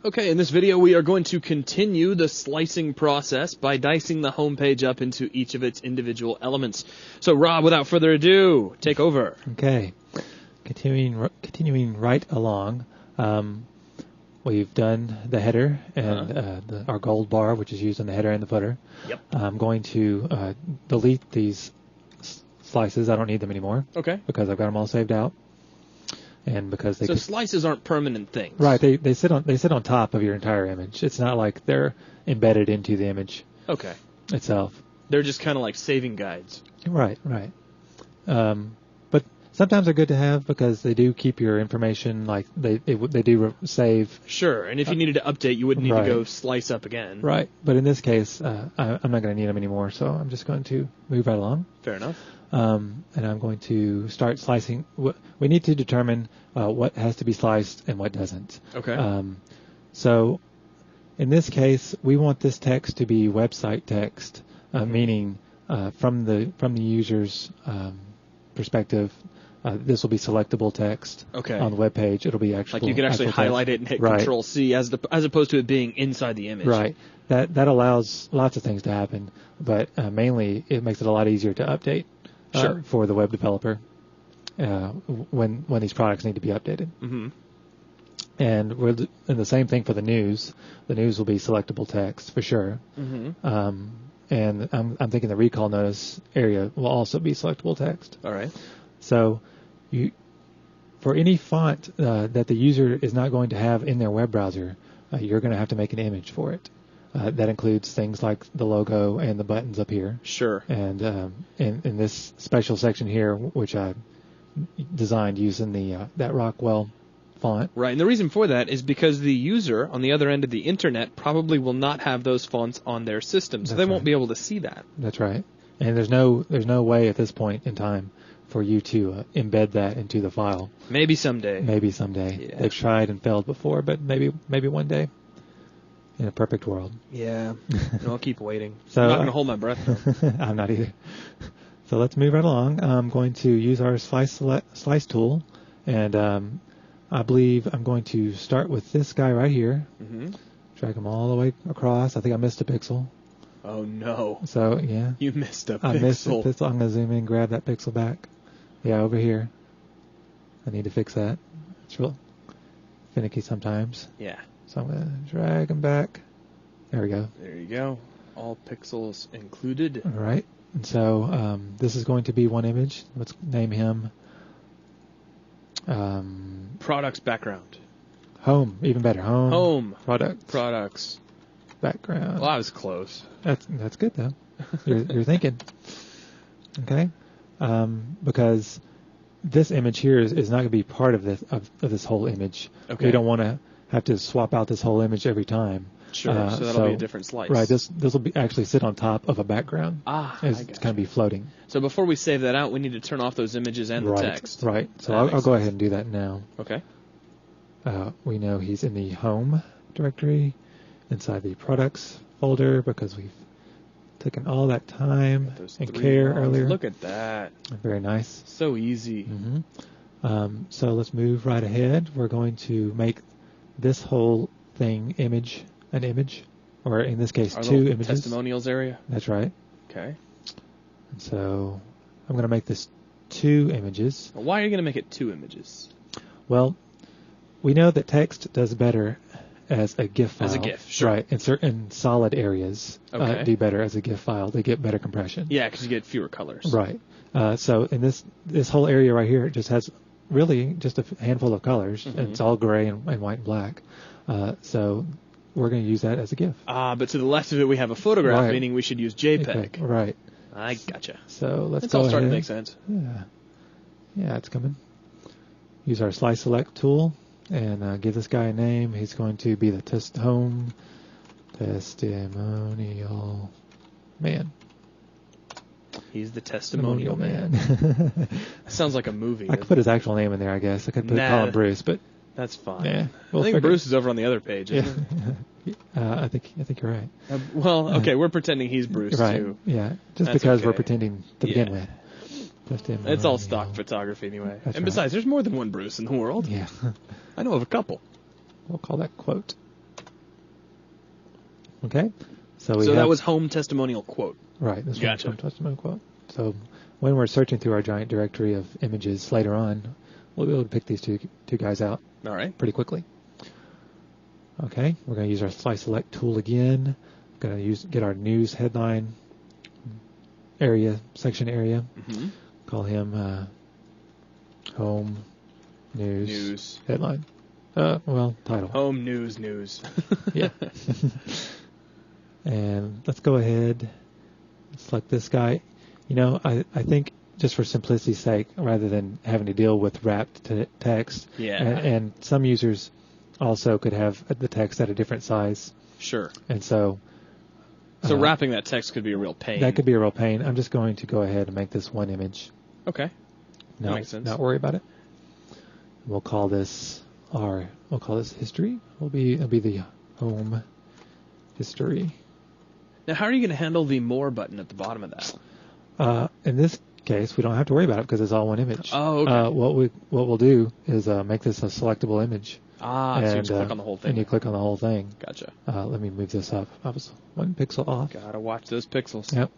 Okay, in this video we are going to continue the slicing process by dicing the home page up into each of its individual elements. So Rob, without further ado, take over. Okay, continuing right along, we've done the header and our gold bar, which is used in the header and the footer. Yep. I'm going to delete these slices. I don't need them anymore. Okay. Because I've got them all saved out. And because they slices aren't permanent things. Right, they sit on top of your entire image. It's not like they're embedded into the image itself. They're just kind of like saving guides. Right. But sometimes they're good to have because they do keep your information, like they do save. Sure, and if you needed to update, you wouldn't need to go slice up again. Right, but in this case, I'm not going to need them anymore, so I'm just going to move right along. Fair enough. And I'm going to start slicing. We need to determine what has to be sliced and what doesn't. Okay. So in this case, we want this text to be website text, meaning from the user's perspective, this will be selectable text on the web page. It'll be actual. Like you can actually highlight it and hit Control C as opposed to it being inside the image. Right. That allows lots of things to happen, but mainly it makes it a lot easier to update. For the web developer when these products need to be updated. Mm-hmm. And and the same thing for the news. The news will be selectable text for sure. Mm-hmm. And I'm thinking the recall notice area will also be selectable text. All right. So for any font that the user is not going to have in their web browser, you're going to have to make an image for it. That includes things like the logo and the buttons up here. Sure. And in this special section here, which I designed using that Rockwell font. Right, and the reason for that is because the user on the other end of the internet probably will not have those fonts on their system, so they won't be able to see that. That's right. And there's no way at this point in time for you to embed that into the file. Maybe someday. Yeah. They've tried and failed before, but maybe one day. In a perfect world. Yeah. No, I'll keep waiting. So, I'm not going to hold my breath, though. I'm not either. So let's move right along. I'm going to use our slice tool, and I believe I'm going to start with this guy right here. Mm-hmm. Drag him all the way across. I think I missed a pixel. Oh, no. So, yeah. You missed a pixel. I missed a pixel. I'm going to zoom in and grab that pixel back. Yeah, over here. I need to fix that. It's real finicky sometimes. Yeah. So I'm going to drag them back. There we go. There you go. All pixels included. All right. And so this is going to be one image. Let's name him Products background. Home. Even better. Home. Products. Background. Well, I was close. That's good, though. You're thinking. Okay. Because this image here is not going to be part of this whole image. Okay. We don't want to have to swap out this whole image every time. Sure, so that'll be a different slice. Right, this will be actually sit on top of a background. It's going to be floating. So before we save that out, we need to turn off those images and the text. Right, so I'll go ahead and do that now. Okay. We know he's in the home directory, inside the products folder, because we've taken all that time and care earlier. Look at that. Very nice. So easy. Mm-hmm. So let's move right ahead. We're going to make this whole thing an image, or in this case, two images. Testimonials area? That's right. Okay. And so I'm going to make this 2 images. Well, why are you going to make it 2 images? Well, we know that text does better as a GIF file. As a GIF, sure. Right. In certain solid areas do better as a GIF file. They get better compression. Yeah, because you get fewer colors. Right. So in this whole area right here, it just has really just a handful of colors. Mm-hmm. It's all gray and white and black. So we're going to use that as a GIF. But to the left of it we have a photograph, meaning we should use JPEG. Right. I gotcha. So let's it's go all ahead. starting to make sense. Yeah, it's coming. Use our slice select tool and give this guy a name. He's going to be the home testimonial man. He's the testimonial man. Sounds like a movie. I could put his actual name in there, I guess. I could call him Bruce, but that's fine. Yeah, I think Bruce is over on the other page. Isn't he? I think you're right. Well, okay, we're pretending he's Bruce too. Yeah, just because we're pretending to begin with. It's all stock photography anyway. Besides, there's more than one Bruce in the world. Yeah. I know of a couple. We'll call that quote. Okay. So that was home testimonial quote. Right. This Gotcha. one's home testimonial quote. So when we're searching through our giant directory of images later on, we'll be able to pick these two guys out. All right. Pretty quickly. Okay. We're going to use our slice select tool again. Going to get our news headline section area. Mm-hmm. Call him home news headline. Title. Home news. Yeah. And let's go ahead and select this guy. I think just for simplicity's sake, rather than having to deal with wrapped text, and some users also could have the text at a different size. Sure. And so wrapping that text could be a real pain. That could be a real pain. I'm just going to go ahead and make this one image. Okay. That makes sense. Not worry about it. We'll call this history. It'll be the home history. Now, how are you going to handle the more button at the bottom of that? In this case, we don't have to worry about it because it's all one image. Oh, okay. What we'll do is make this a selectable image. So you just click on the whole thing. And you click on the whole thing. Gotcha. Let me move this up. I was 1 pixel off. Gotta watch those pixels. Yep.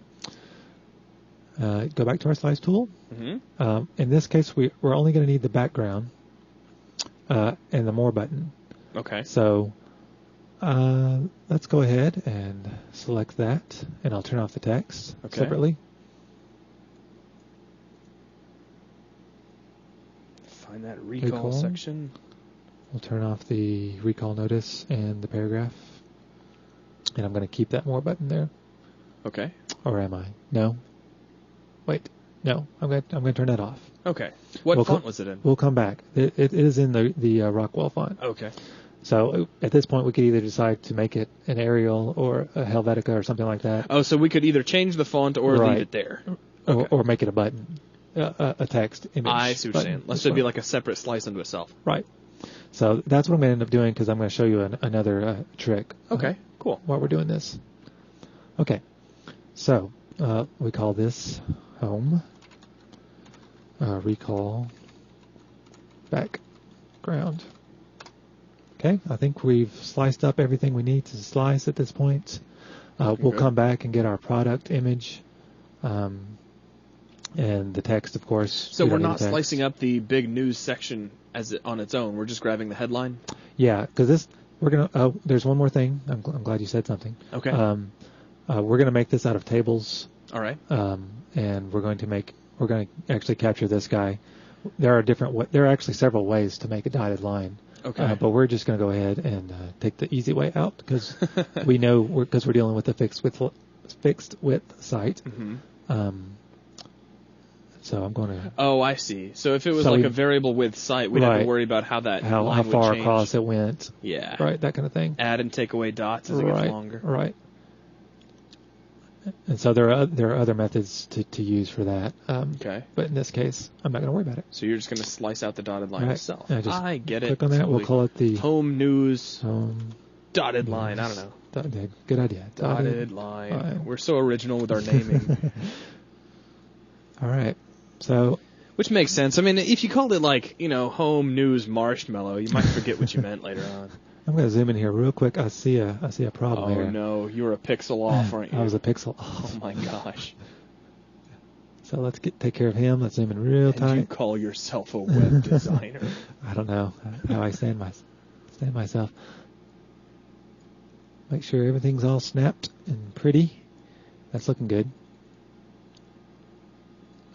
Go back to our slice tool. Mm-hmm. In this case, we're only going to need the background and the more button. Okay. So let's go ahead and select that, and I'll turn off the text separately. Find that recall section. We'll turn off the recall notice and the paragraph, and I'm going to keep that more button there. Okay. Or am I? No. Wait. No. I'm going to turn that off. Okay. What font was it in? We'll come back. It is in the Rockwell font. Okay. So at this point, we could either decide to make it an Arial or a Helvetica or something like that. Oh, so we could either change the font or leave it there. Okay. Or make it a button, a text image. I see what you're saying. Let's be like a separate slice unto itself. Right. So that's what I'm going to end up doing because I'm going to show you another trick. Okay, cool. While we're doing this. Okay. So we call this home recall background. Okay, I think we've sliced up everything we need to slice at this point. We'll come back and get our product image and the text, of course. So we're not slicing up the big news section on its own. We're just grabbing the headline. Yeah, because we're gonna. There's one more thing. I'm glad you said something. Okay. We're gonna make this out of tables. All right. And we're going to actually capture this guy. There are actually several ways to make a dotted line. Okay. But we're just going to go ahead and take the easy way out because we know because we're dealing with a fixed width site. Mm-hmm. So I'm going to. Oh, I see. So if it was a variable width site, we'd have to worry about how line would far change. Across it went. Yeah. Right. That kind of thing. Add and take away dots as it gets longer. Right. And so there are other methods to use for that. Okay. But in this case, I'm not going to worry about it. So you're just going to slice out the dotted line itself. I get it. Click on that. We'll call it the home news dotted news. line. I don't know. Good idea. Dotted line. We're so original with our naming. All right. So. Which makes sense. I mean, if you called it home news marshmallow, you might forget what you meant later on. I'm going to zoom in here real quick. I see a problem here. Oh no, you were a pixel off, aren't you? I was a pixel off. Oh my gosh. So let's take care of him. Let's zoom in real tight. You call yourself a web designer? I don't know how I stand myself. Make sure everything's all snapped and pretty. That's looking good.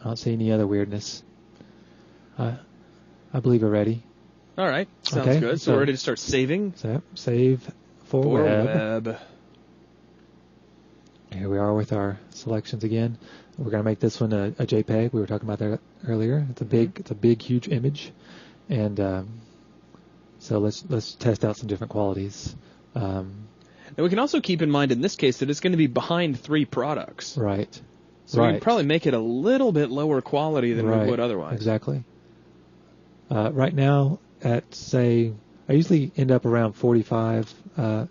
I don't see any other weirdness. I believe we're ready. All right, sounds good. So we're ready to start saving. So save for web. Here we are with our selections again. We're going to make this one a JPEG. We were talking about that earlier. It's a big, huge image, and so let's test out some different qualities. Now we can also keep in mind in this case that it's going to be behind 3 products. Right. So we can probably make it a little bit lower quality than we would otherwise. Exactly. Right now, at say, I usually end up around 45 or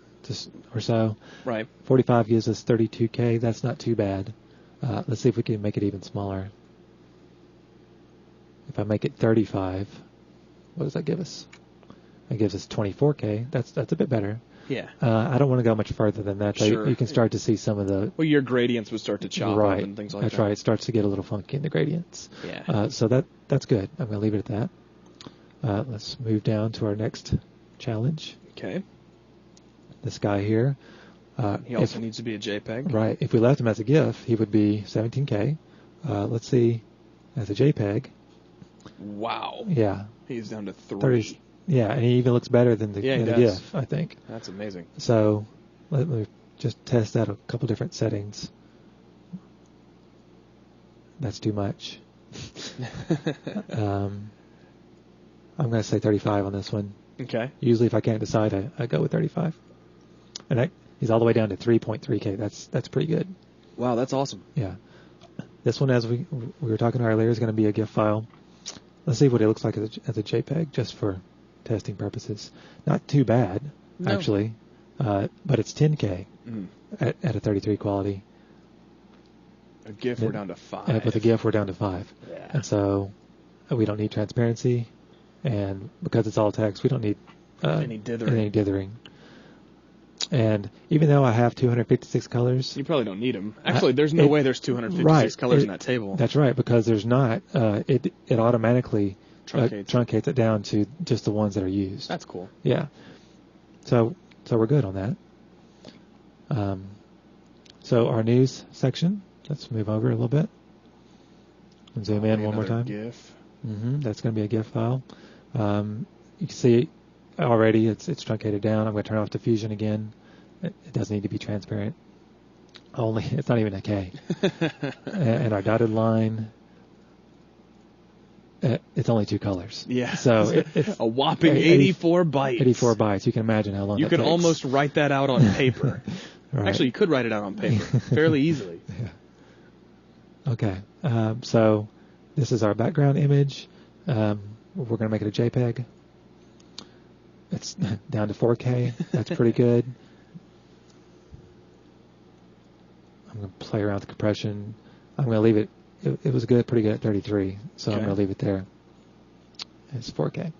so. Right. 45 gives us 32K. That's not too bad. Let's see if we can make it even smaller. If I make it 35, what does that give us? It gives us 24K. That's a bit better. Yeah. I don't want to go much further than that. Sure. You can start to see some of the... Well, your gradients would start to chop right. up and things like That's that. right. It starts to get a little funky in the gradients. Yeah. So that's good. I'm going to leave it at that. Let's move down to our next challenge. Okay. This guy here. He also needs to be a JPEG. Right. If we left him as a GIF, he would be 17K. Let's see, as a JPEG. Wow. Yeah. He's down to 3. 30, yeah, and he even looks better than the GIF, I think. That's amazing. So let me just test out a couple different settings. That's too much. I'm going to say 35 on this one. Okay. Usually if I can't decide, I go with 35. And he's all the way down to 3.3K. That's pretty good. Wow, that's awesome. Yeah. This one, as we were talking earlier, is going to be a GIF file. Let's see what it looks like as a JPEG, just for testing purposes. Not too bad, actually, but it's 10K at a 33 quality. A GIF, we're down to 5. With a GIF, we're down to 5. Yeah. And so we don't need transparency, and because it's all text, we don't need any dithering. And even though I have 256 colors... You probably don't need them. Actually, there's no way there's 256 colors in that table. That's right, because there's not. It automatically truncates it down to just the ones that are used. That's cool. Yeah. So we're good on that. So our news section, let's move over a little bit. And zoom in one more time. GIF. That's going to be a GIF file. You can see already it's truncated down. I'm going to turn off diffusion again. It doesn't need to be transparent. It's not even a K. And our dotted line, it's only 2 colors. Yeah. So it's a whopping 84 bytes. 84 bytes. You can imagine how long you that can takes. almost write that out on paper. Right. Actually, you could write it out on paper fairly easily. Yeah. Okay. So this is our background image. We're going to make it a JPEG. It's down to 4K. That's pretty good. I'm going to play around with the compression. I'm going to leave it. It was pretty good at 33, so I'm going to leave it there. It's 4K.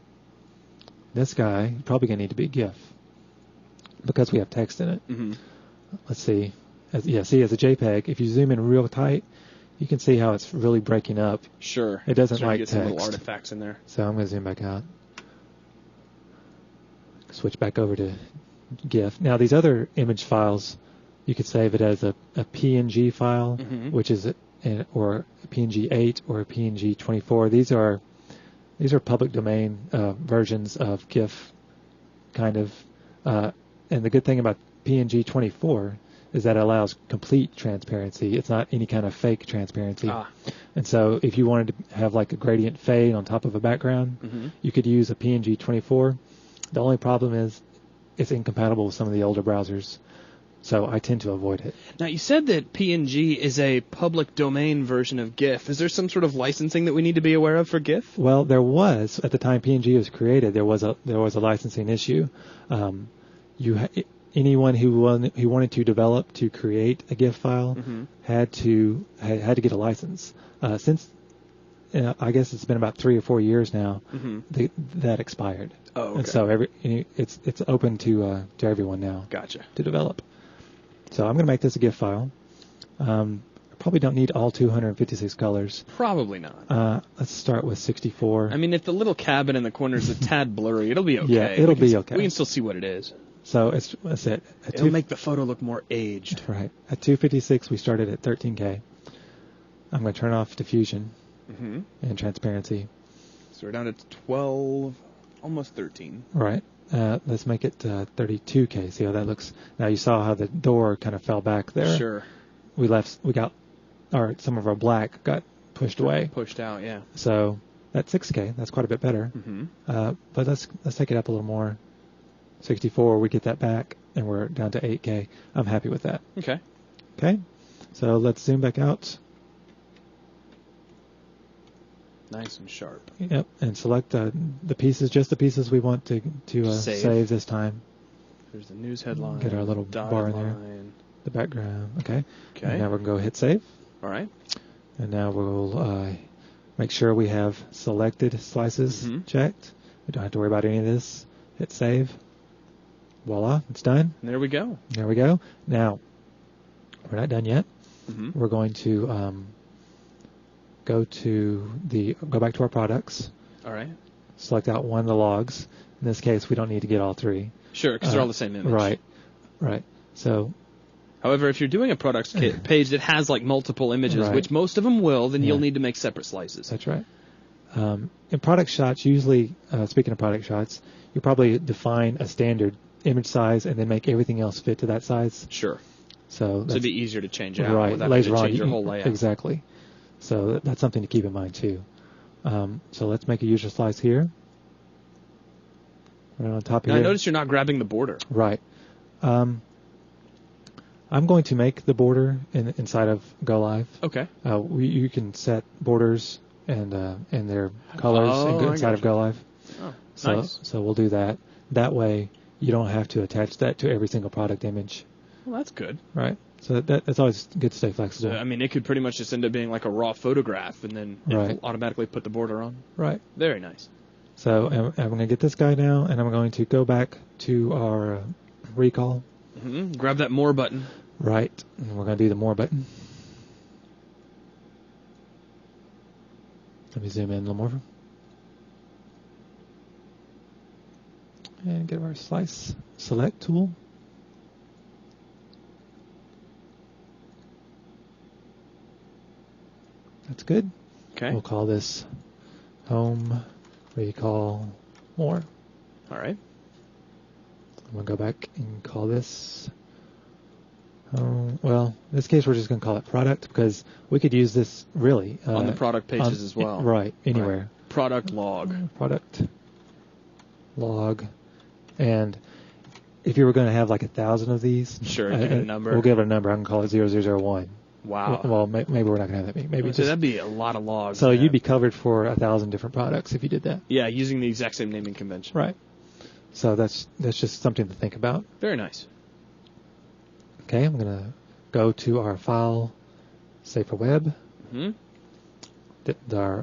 This guy probably going to need to be GIF because we have text in it. Mm-hmm. Let's see. As a JPEG, if you zoom in real tight, you can see how it's really breaking up. Sure. It doesn't like get text. Some little artifacts in there. So I'm going to zoom back out. Switch back over to GIF. Now these other image files, you could save it as a PNG file, which is or a PNG 8 or a PNG 24. These are public domain versions of GIF, kind of. And the good thing about PNG 24 is that it allows complete transparency. It's not any kind of fake transparency. And so if you wanted to have like a gradient fade on top of a background, you could use a PNG 24. The only problem is it's incompatible with some of the older browsers, so I tend to avoid it. Now, you said that PNG is a public domain version of GIF. Is there some sort of licensing that we need to be aware of for GIF? Well, there was. At the time PNG was created, there was a licensing issue. Anyone who wanted to develop to create a GIF file had to get a license. Since I guess it's been about 3 or 4 years now, that expired. Oh, okay. And so it's open to everyone now. Gotcha. To develop. So I'm going to make this a GIF file. Probably don't need all 256 colors. Probably not. Let's start with 64. I mean, if the little cabin in the corner is a tad blurry, it'll be okay. Yeah, it'll be okay. We can still see what it is. So that's it. It'll make the photo look more aged. Right. At 256, we started at 13K. I'm going to turn off diffusion and transparency. So we're down to 12, almost 13. Right. Let's make it 32K. See how that looks. Now you saw how the door kind of fell back there. Sure. Some of our black got pushed away. Pushed out, yeah. So that's 6K. That's quite a bit better. But let's take it up a little more. 64, we get that back, and we're down to 8K. I'm happy with that. Okay. So let's zoom back out. Nice and sharp. Yep, and select the pieces we want to save this time. There's the news headline. Get our little bar in there. The background. Okay. And now we're going to go hit save. All right. And now we'll make sure we have selected slices checked. We don't have to worry about any of this. Hit save. Voila, it's done. And there we go. There we go. Now, we're not done yet. Mm-hmm. We're going to go back to our products. All right. Select out one of the logs. In this case, we don't need to get all three. Sure, because they're all the same image. Right. So, however, if you're doing a products page that has like multiple images, which most of them will, then you'll need to make separate slices. That's right. In product shots, usually, speaking of product shots, you probably define a standard image size and then make everything else fit to that size. Sure. So it'd be easier to change out right. without having to change your whole layout. Exactly. So that's something to keep in mind too. So let's make a user slice here. Right on top of here. I notice you're not grabbing the border. Right. I'm going to make the border inside of GoLive. Okay. You can set borders and their colors inside of GoLive. Oh, nice. So we'll do that. That way you don't have to attach that to every single product image. Well, that's good. Right. So that's always good to stay flexible. So, I mean, it could pretty much just end up being like a raw photograph, and then it'll automatically put the border on. Right. Very nice. So I'm going to get this guy now, and I'm going to go back to our recall. Mm-hmm. Grab that more button. Right. And we're going to do the more button. Let me zoom in a little more. And get our slice select tool. That's good. Okay. We'll call this home recall more. All right. I'm going to go back and call this well, in this case we're just going to call it product because we could use this really on the product pages as well. Right, anywhere. Right. Product log. Product log. And if you were going to have like 1,000 of these, sure, give it a number. We'll give it a number. I can call it 0001. Wow. Well, maybe we're not going to have that many. Maybe that'd be a lot of logs. So you'd be covered for 1,000 different products if you did that. Yeah, using the exact same naming convention. Right. So that's just something to think about. Very nice. Okay, I'm going to go to our file, save for web. Mm-hmm.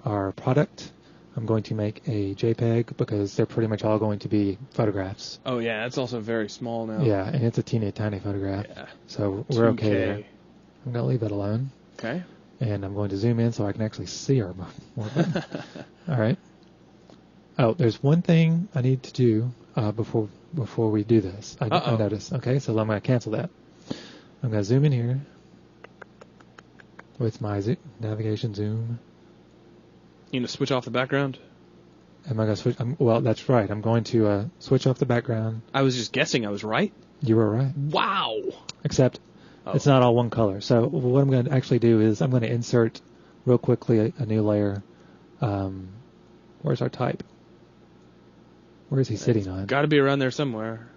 Our product. I'm going to make a JPEG because they're pretty much all going to be photographs. Oh yeah, it's also very small now. Yeah, and it's a teeny tiny photograph. Yeah. So we're 2K. okay there. I'm going to leave that alone. Okay. And I'm going to zoom in so I can actually see our more button. All right. Oh, there's one thing I need to do before we do this. I noticed. Okay, so I'm going to cancel that. I'm going to zoom in here with my navigation zoom. You going to switch off the background? Am I going to switch? Well, that's right. I'm going to switch off the background. I was just guessing I was right. You were right. Wow. Except it's not all one color. So what I'm going to actually do is I'm going to insert real quickly a new layer. Where's our type? Where is he sitting on? Got to be around there somewhere.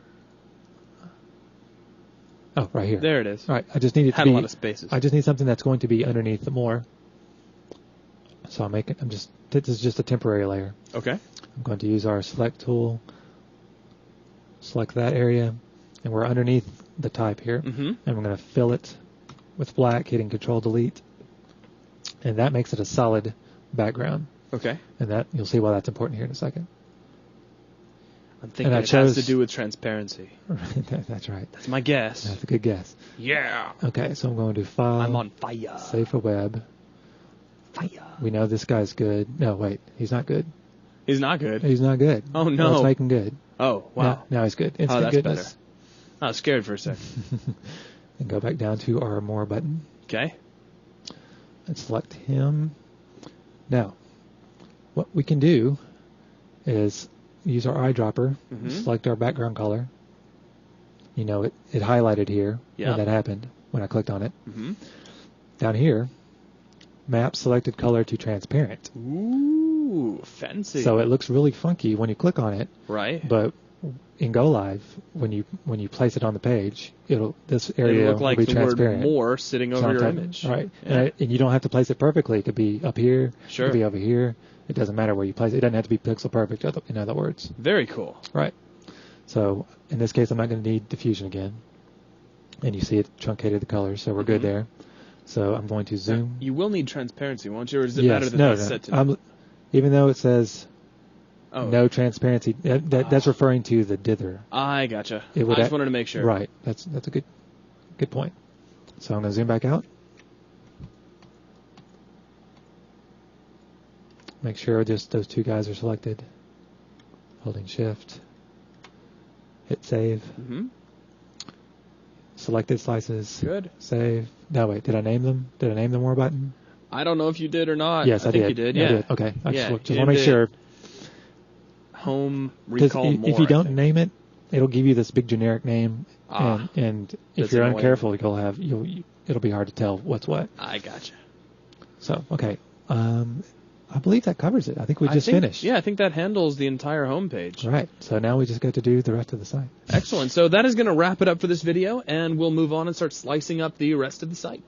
Oh, right here. There it is. All right. I just need it to be... Had a lot of spaces. I just need something that's going to be underneath the more. So this is just a temporary layer. Okay. I'm going to use our select tool, select that area, and we're underneath the type here. Mm-hmm. And we're going to fill it with black, hitting Control Delete. And that makes it a solid background. Okay. And that you'll see why that's important here in a second. I'm thinking it has to do with transparency. That's right. That's my guess. That's a good guess. Yeah. Okay, so I'm going to File. I'm on fire. Save for web. Fire. We know this guy's good. No, wait. He's not good. He's not good? He's not good. Oh, no. Let's make him good. Oh, wow. Now he's good. Instant that's goodness. better. I was scared for a second. And go back down to our More button. Okay. And select him. Now, what we can do is use our eyedropper, select our background color. You know, it highlighted here when that happened, when I clicked on it. Mm-hmm. Down here, map selected color to transparent. Ooh, fancy. So it looks really funky when you click on it. Right. But in GoLive, when you place it on the page, this area It'll look like will be the transparent. word more sitting over your image. Right. Yeah. And you don't have to place it perfectly. It could be up here. Sure. It could be over here. It doesn't matter where you place it. It doesn't have to be pixel perfect, in other words. Very cool. Right. So in this case, I'm not going to need diffusion again. And you see it truncated the colors, so we're good there. So I'm going to zoom. You will need transparency, won't you? Or does it matter that that's set to... Even though it says... no transparency. That's referring to the dither. I gotcha. I just wanted to make sure. Right. That's a good point. So I'm going to zoom back out. Make sure just those two guys are selected. Holding shift. Hit save. Mm-hmm. Selected slices. Good. Save. No, wait. Did I name them? Did I name the more button? I don't know if you did or not. Yes, I think did. You did. I Yeah. did. Okay. I just want to make sure. Home recall more. If you don't name it, it'll give you this big generic name, and if you're annoying. uncareful, it'll be hard to tell what's what. I gotcha. So okay. I believe that covers it. I think we just finished. Yeah, I think that handles the entire homepage. Right. So now we just get to do the rest of the site. Excellent. So that is going to wrap it up for this video, and we'll move on and start slicing up the rest of the site.